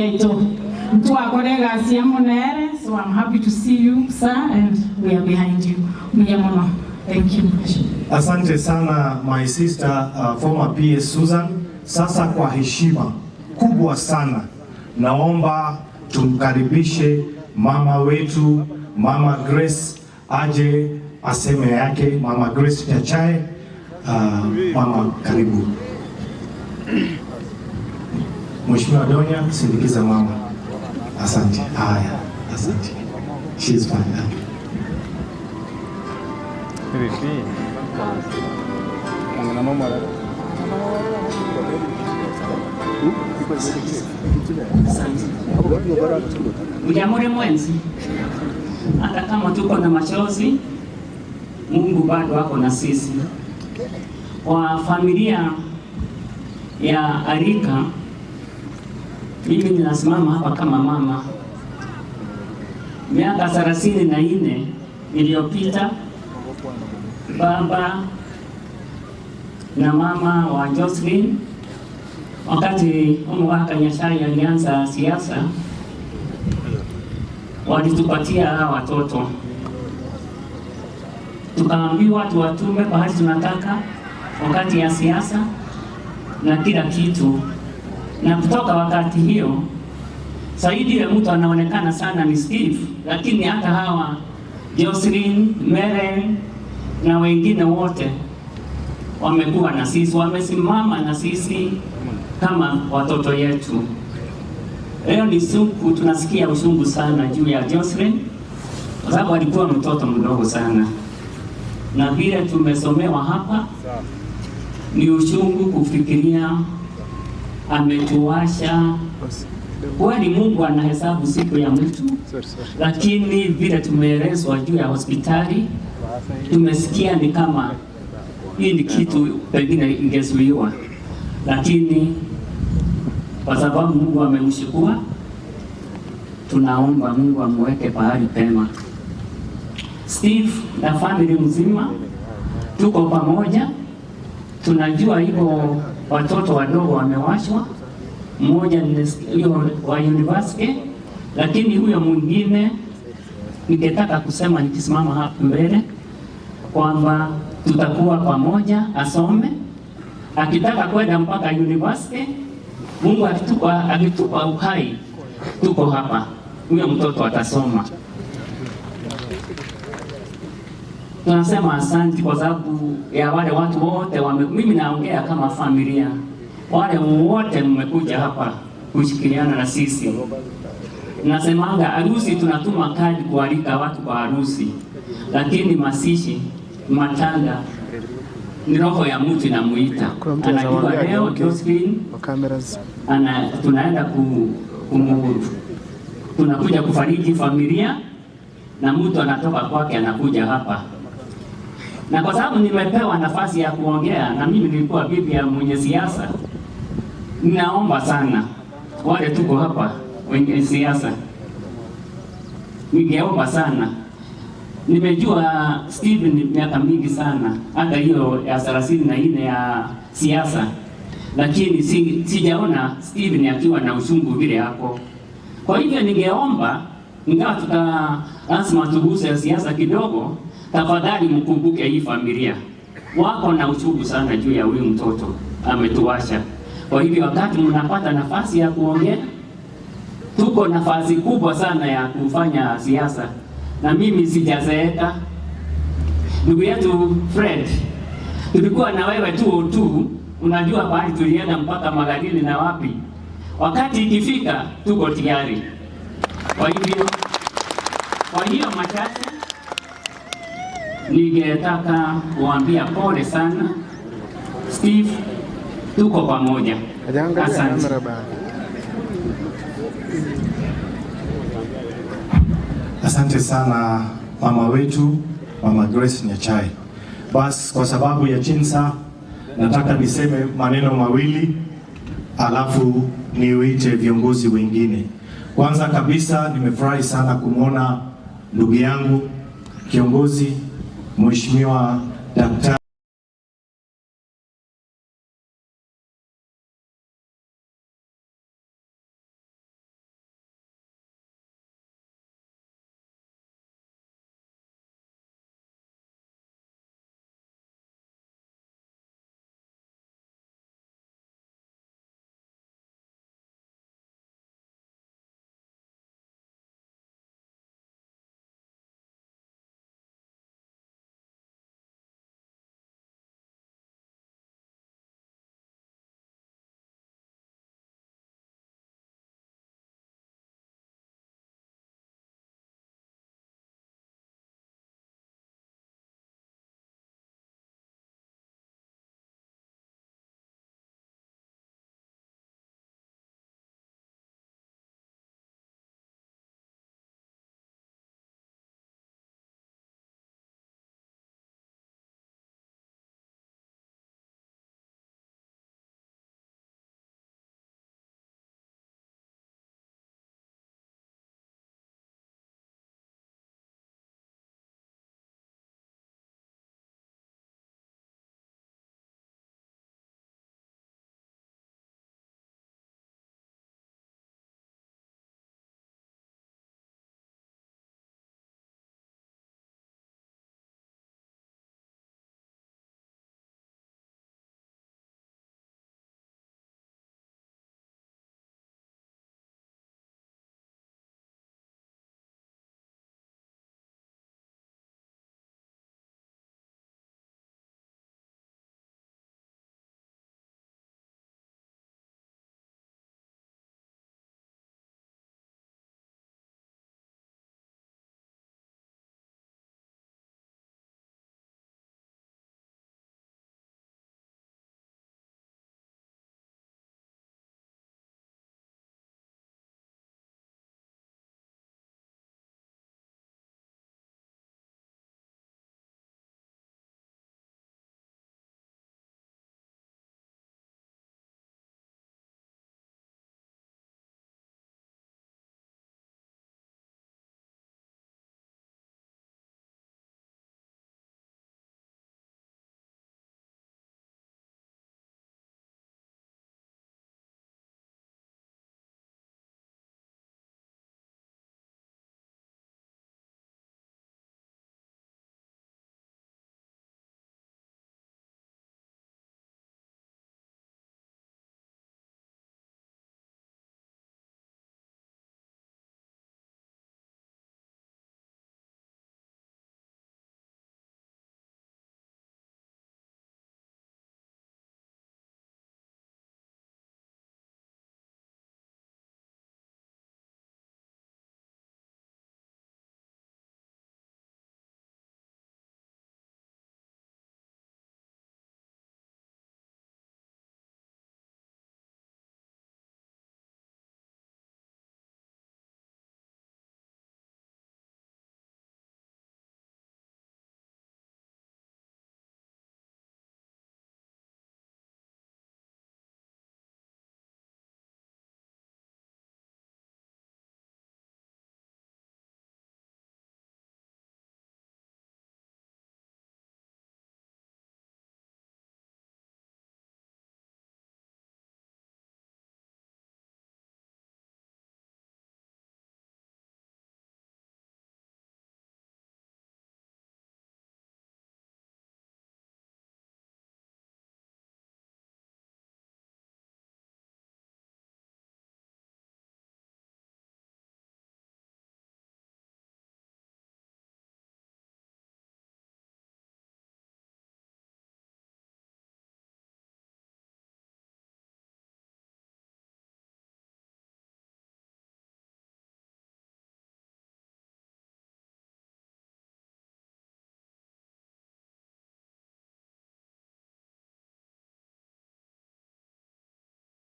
So I'm happy to see you, sir, and we are behind you. Thank you. Asante sana my sister, former PS Susan. Sasa kwa heshima kubwa sana naomba tumkaribishe mama wetu, Mama Grace aje aseme yake. Mama Grace Nyachae. Mama, karibu. Mheshimiwa Donya, sindikiza mama. Asante. Haya, asante. She is fine. Ujamore mwenzi, hata kama tuko na machozi, Mungu bado wako na sisi. Kwa familia ya Arika, mimi ninasimama hapa kama mama. Miaka 34 iliyopita, baba na mama wa Jocelyn, wakati Mwaka Nyachae alianza siasa, walitupatia hawa watoto. Tukaambiwa tuwatume pahali tunataka wakati ya siasa na kila kitu. Na kutoka wakati hiyo, zaidi ya mtu anaonekana sana ni Steve, lakini hata hawa Jocelyn, Meren na wengine wote wamekuwa na sisi, wamesimama na sisi kama watoto yetu. Leo ni siku tunasikia ushungu sana juu ya Jocelyn, kwa sababu alikuwa mtoto mdogo sana. Na vile tumesomewa hapa, ni ushungu kufikiria ametuasha. Kwani Mungu anahesabu siku ya mtu, lakini vile tumeelezwa juu ya hospitali, tumesikia ni kama hii ni kitu pengine ingezuiwa, lakini kwa sababu Mungu amemshukua, tunaomba Mungu amweke pahali pema. Steve na family mzima tuko pamoja. Tunajua hivyo watoto wadogo wamewashwa, mmoja ni wa university, lakini huyo mwingine ningetaka kusema nikisimama hapa mbele kwamba tutakuwa pamoja, asome, akitaka kwenda mpaka university. Mungu akitupa uhai, tuko hapa, huyo mtoto atasoma. Tunasema asante kwa sababu ya wale watu wote mimi naongea kama familia. Wale wote mmekuja hapa kushirikiana na sisi. Nasemanga harusi tunatuma kadi kualika watu kwa harusi, lakini masishi, matanga ni roho ya mtu inamuita. Anajua leo Jocelyn tunaenda tunakuja kufariji familia, na mtu anatoka kwake anakuja hapa. Na kwa sababu nimepewa nafasi ya kuongea, na mimi nilikuwa bibi ya mwenye siasa, ninaomba sana wale tuko hapa wenye siasa, ningeomba sana. Nimejua Steven miaka mingi sana, hata hiyo ya 34 ya siasa, lakini sijaona Steven akiwa na ushungu vile hapo. Kwa hivyo ningeomba, ingawa lazima tuguse siasa kidogo, tafadhali mkumbuke hii familia. Wako na uchungu sana juu ya huyu mtoto, ametuasha. Kwa hivyo wakati mnapata nafasi ya kuongea, tuko nafasi kubwa sana ya kufanya siasa. Na mimi sijazeeka. Ndugu yetu Fred, tulikuwa na wewe tu, unajua pahali tulienda mpaka Magarini na wapi. Wakati ikifika, tuko tayari. Kwa hiyo machache, ningetaka kuambia pole sana. Steve, tuko pamoja. Asante. Asante sana mama wetu, Mama Grace Nyachae. Bas, kwa sababu ya chinsa, nataka niseme maneno mawili, alafu niuite viongozi wengine. Kwanza kabisa, nimefurahi sana kumwona ndugu yangu kiongozi Mheshimiwa Daktari